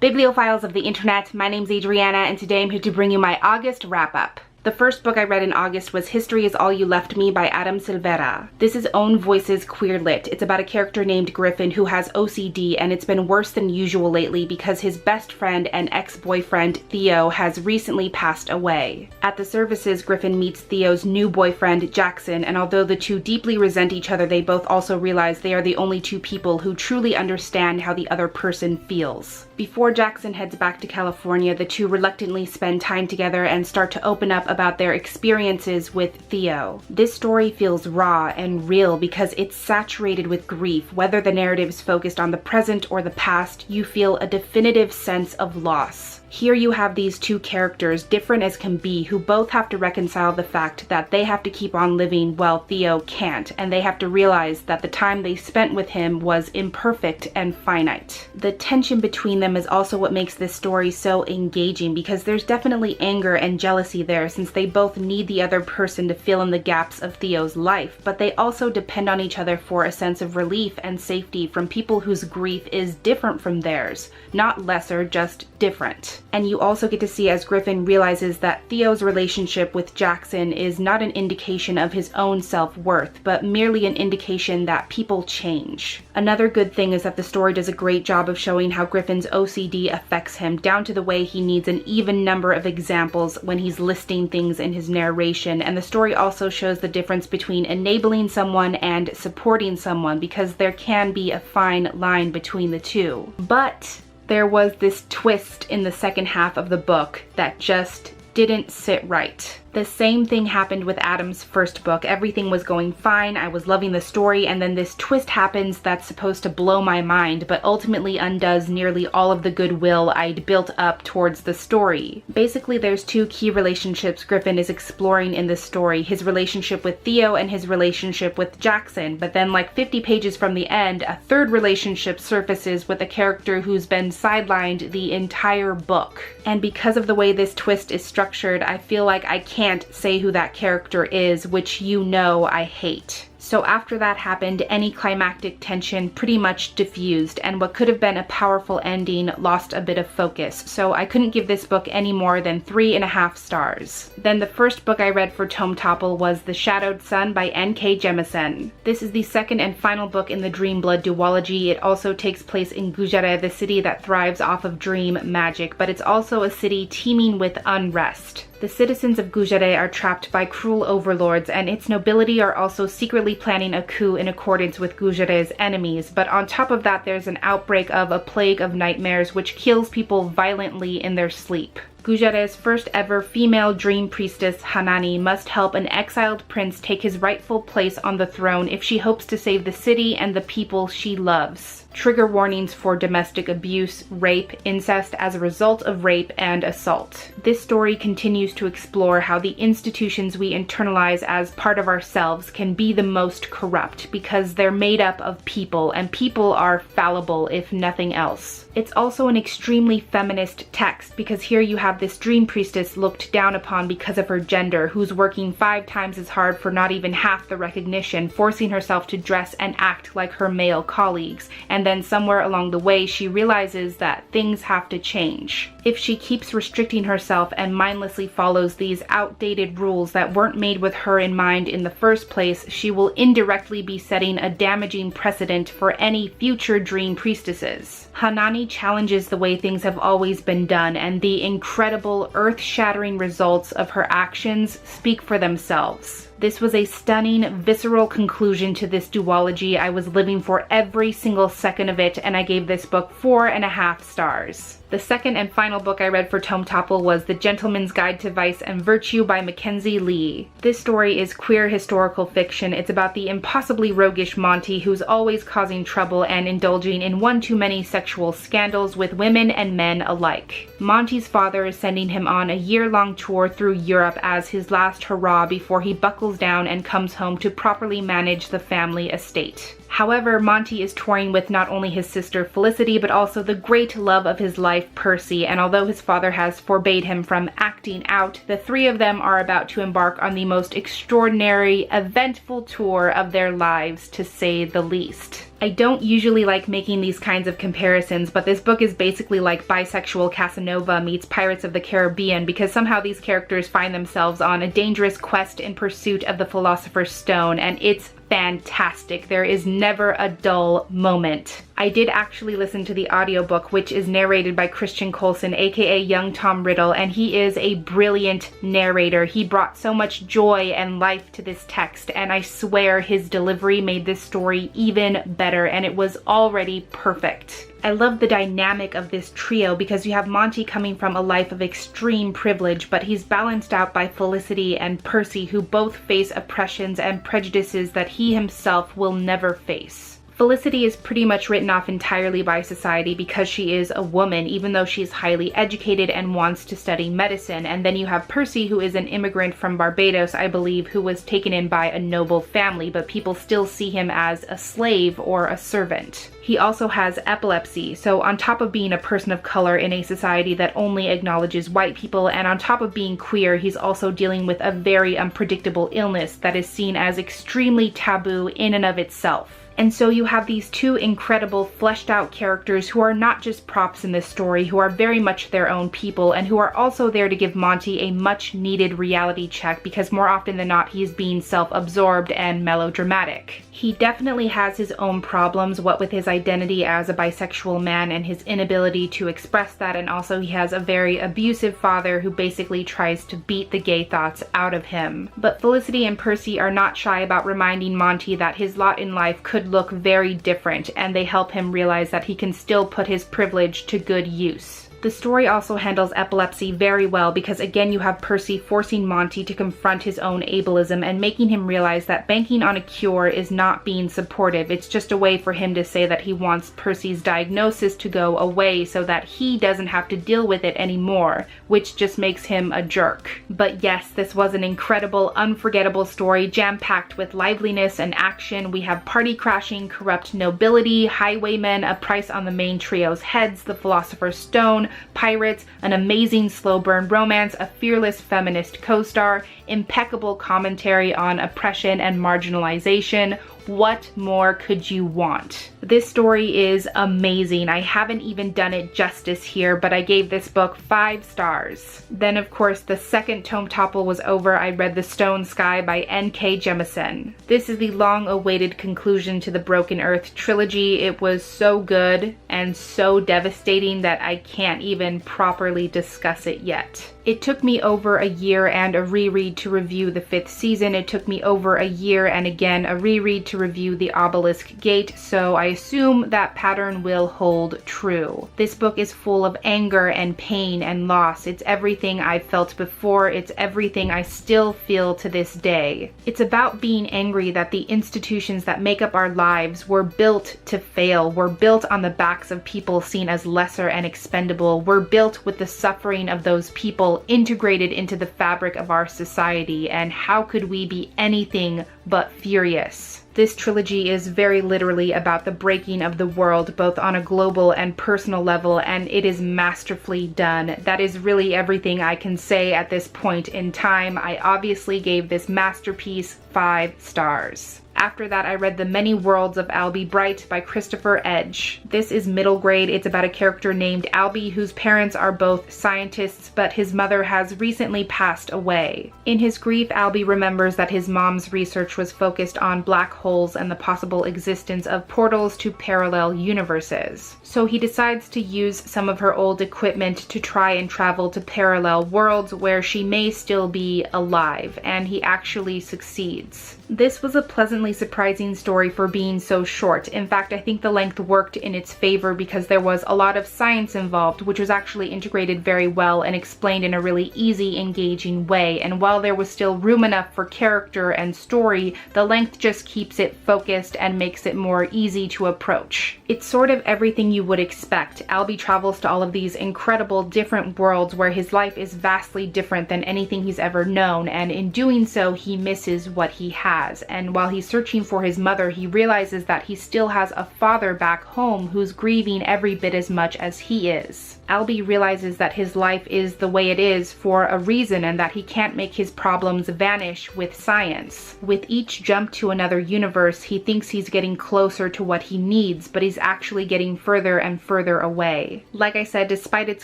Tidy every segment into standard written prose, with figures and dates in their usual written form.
Bibliophiles of the internet, my name's Adriana, and today I'm here to bring you my August wrap-up. The first book I read in August was History Is All You Left Me by Adam Silvera. This is Own Voices Queer Lit. It's about a character named Griffin who has OCD, and it's been worse than usual lately because his best friend and ex-boyfriend Theo has recently passed away. At the services, Griffin meets Theo's new boyfriend Jackson, and although the two deeply resent each other, they both also realize they are the only two people who truly understand how the other person feels. Before Jackson heads back to California, the two reluctantly spend time together and start to open up about their experiences with Theo. This story feels raw and real because it's saturated with grief. Whether the narrative is focused on the present or the past, you feel a definitive sense of loss. Here you have these two characters, different as can be, who both have to reconcile the fact that they have to keep on living while Theo can't, and they have to realize that the time they spent with him was imperfect and finite. The tension between them is also what makes this story so engaging, because there's definitely anger and jealousy there since they both need the other person to fill in the gaps of Theo's life, but they also depend on each other for a sense of relief and safety from people whose grief is different from theirs. Not lesser, just different. And you also get to see as Griffin realizes that Theo's relationship with Jackson is not an indication of his own self-worth, but merely an indication that people change. Another good thing is that the story does a great job of showing how Griffin's OCD affects him, down to the way he needs an even number of examples when he's listing things in his narration, and the story also shows the difference between enabling someone and supporting someone, because there can be a fine line between the two. But there was this twist in the second half of the book that just didn't sit right. The same thing happened with Adam's first book. Everything was going fine, I was loving the story, and then this twist happens that's supposed to blow my mind, but ultimately undoes nearly all of the goodwill I'd built up towards the story. Basically, there's two key relationships Griffin is exploring in this story, his relationship with Theo and his relationship with Jackson, but then like 50 pages from the end, a third relationship surfaces with a character who's been sidelined the entire book. And because of the way this twist is structured, I feel like I can't say who that character is, which you know I hate. So after that happened, any climactic tension pretty much diffused, and what could have been a powerful ending lost a bit of focus, so I couldn't give this book any more than 3.5 stars. Then the first book I read for Tome Topple was The Shadowed Sun by N.K. Jemisin. This is the second and final book in the Dream Blood duology. It also takes place in Gujarat, the city that thrives off of dream magic, but it's also a city teeming with unrest. The citizens of Gujarat are trapped by cruel overlords, and its nobility are also secretly planning a coup in accordance with Gujarat's enemies, but on top of that there's an outbreak of a plague of nightmares which kills people violently in their sleep. Gujarat's first ever female dream priestess, Hanani, must help an exiled prince take his rightful place on the throne if she hopes to save the city and the people she loves. Trigger warnings for domestic abuse, rape, incest as a result of rape, and assault. This story continues to explore how the institutions we internalize as part of ourselves can be the most corrupt because they're made up of people, and people are fallible if nothing else. It's also an extremely feminist text because here you have this dream priestess looked down upon because of her gender, who's working 5 times as hard for not even half the recognition, forcing herself to dress and act like her male colleagues, and then somewhere along the way she realizes that things have to change. If she keeps restricting herself and mindlessly follows these outdated rules that weren't made with her in mind in the first place, she will indirectly be setting a damaging precedent for any future dream priestesses. Hanani challenges the way things have always been done, and the incredible, earth-shattering results of her actions speak for themselves. This was a stunning, visceral conclusion to this duology. I was living for every single second of it, and I gave this book 4.5 stars. The second and final book I read for Tome Topple was The Gentleman's Guide to Vice and Virtue by Mackenzie Lee. This story is queer historical fiction. It's about the impossibly roguish Monty who's always causing trouble and indulging in one too many sexual scandals with women and men alike. Monty's father is sending him on a year-long tour through Europe as his last hurrah before he buckles down and comes home to properly manage the family estate. However, Monty is touring with not only his sister Felicity, but also the great love of his life, Percy, and although his father has forbade him from acting out, the three of them are about to embark on the most extraordinary, eventful tour of their lives, to say the least. I don't usually like making these kinds of comparisons, but this book is basically like bisexual Casanova meets Pirates of the Caribbean, because somehow these characters find themselves on a dangerous quest in pursuit of the Philosopher's Stone, and it's fantastic. There is never a dull moment. I did actually listen to the audiobook, which is narrated by Christian Coulson, aka Young Tom Riddle, and he is a brilliant narrator. He brought so much joy and life to this text, and I swear his delivery made this story even better, and it was already perfect. I love the dynamic of this trio because you have Monty coming from a life of extreme privilege, but he's balanced out by Felicity and Percy, who both face oppressions and prejudices that he himself will never face. Felicity is pretty much written off entirely by society because she is a woman, even though she's highly educated and wants to study medicine. And then you have Percy, who is an immigrant from Barbados, I believe, who was taken in by a noble family, but people still see him as a slave or a servant. He also has epilepsy, so on top of being a person of color in a society that only acknowledges white people, and on top of being queer, he's also dealing with a very unpredictable illness that is seen as extremely taboo in and of itself. And so you have these two incredible fleshed out characters who are not just props in this story, who are very much their own people, and who are also there to give Monty a much needed reality check, because more often than not he's being self-absorbed and melodramatic. He definitely has his own problems, what with his identity as a bisexual man and his inability to express that, and also he has a very abusive father who basically tries to beat the gay thoughts out of him. But Felicity and Percy are not shy about reminding Monty that his lot in life could look very different, and they help him realize that he can still put his privilege to good use. The story also handles epilepsy very well because, again, you have Percy forcing Monty to confront his own ableism and making him realize that banking on a cure is not being supportive. It's just a way for him to say that he wants Percy's diagnosis to go away so that he doesn't have to deal with it anymore, which just makes him a jerk. But yes, this was an incredible, unforgettable story, jam-packed with liveliness and action. We have party crashing, corrupt nobility, highwaymen, a price on the main trio's heads, the Philosopher's Stone, pirates, an amazing slow burn romance, a fearless feminist co-star, impeccable commentary on oppression and marginalization. What more could you want? This story is amazing. I haven't even done it justice here, but I gave this book 5 stars. Then of course the second Tome Topple was over. I read The Stone Sky by N.K. Jemisin. This is the long-awaited conclusion to the Broken Earth trilogy. It was so good and so devastating that I can't even properly discuss it yet. It took me over a year and a reread to review the 5th season. It took me over a year and again a reread to review The Obelisk Gate, so I assume that pattern will hold true. This book is full of anger and pain and loss. It's everything I've felt before. It's everything I still feel to this day. It's about being angry that the institutions that make up our lives were built to fail. Were built on the backs of people seen as lesser and expendable. Were built with the suffering of those people integrated into the fabric of our society, and how could we be anything but furious? This trilogy is very literally about the breaking of the world, both on a global and personal level, and it is masterfully done. That is really everything I can say at this point in time. I obviously gave this masterpiece 5 stars. After that, I read The ManyWorlds of Alby Bright by Christopher Edge. This is middle grade. It's about a character named Alby whose parents are both scientists, but his mother has recently passed away. In his grief, Alby remembers that his mom's research was focused on black holes and the possible existence of portals to parallel universes. So he decides to use some of her old equipment to try and travel to parallel worlds where she may still be alive, and he actually succeeds. This was a pleasantly surprising story for being so short. In fact, I think the length worked in its favor because there was a lot of science involved, which was actually integrated very well and explained in a really easy, engaging way. And while there was still room enough for character and story, the length just keeps it focused and makes it more easy to approach. It's sort of everything you would expect. Alby travels to all of these incredible different worlds where his life is vastly different than anything he's ever known, and in doing so, he misses what he has. has. And while he's searching for his mother, he realizes that he still has a father back home who's grieving every bit as much as he is. Alby realizes that his life is the way it is for a reason and that he can't make his problems vanish with science. With each jump to another universe, he thinks he's getting closer to what he needs, but he's actually getting further and further away. Like I said, despite its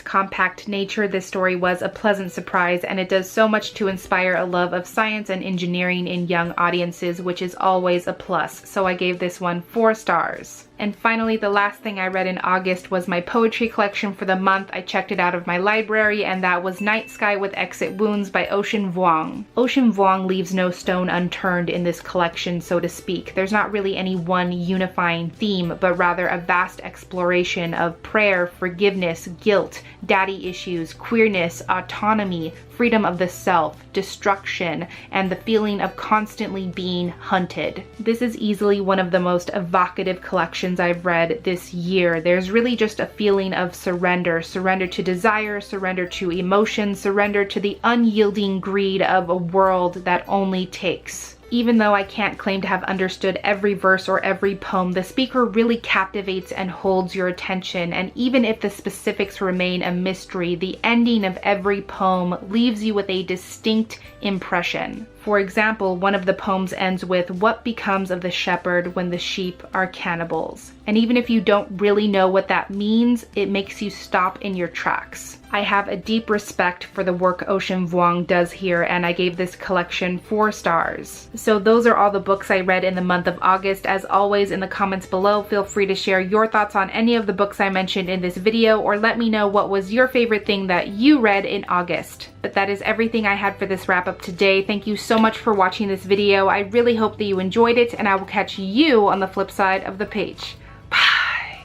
compact nature, this story was a pleasant surprise, and it does so much to inspire a love of science and engineering in young audiences, which is always a plus. So I gave this one 4 stars. And finally, the last thing I read in August was my poetry collection for the month. I checked it out of my library, and that was Night Sky with Exit Wounds by Ocean Vuong. Ocean Vuong leaves no stone unturned in this collection, so to speak. There's not really any one unifying theme, but rather a vast exploration of prayer, forgiveness, guilt, daddy issues, queerness, autonomy, freedom of the self, destruction, and the feeling of constantly being hunted. This is easily one of the most evocative collections I've read this year. There's really just a feeling of surrender to desire, surrender to emotion, surrender to the unyielding greed of a world that only takes. Even though I can't claim to have understood every verse or every poem, the speaker really captivates and holds your attention, and even if the specifics remain a mystery, the ending of every poem leaves you with a distinct impression. For example, one of the poems ends with, "What becomes of the shepherd when the sheep are cannibals?" And even if you don't really know what that means, it makes you stop in your tracks. I have a deep respect for the work Ocean Vuong does here, and I gave this collection 4 stars. So those are all the books I read in the month of August. As always, in the comments below, feel free to share your thoughts on any of the books I mentioned in this video, or let me know what was your favorite thing that you read in August. But that is everything I had for this wrap up today. Thank you so much for watching this video. I really hope that you enjoyed it, and I will catch you on the flip side of the page. Bye.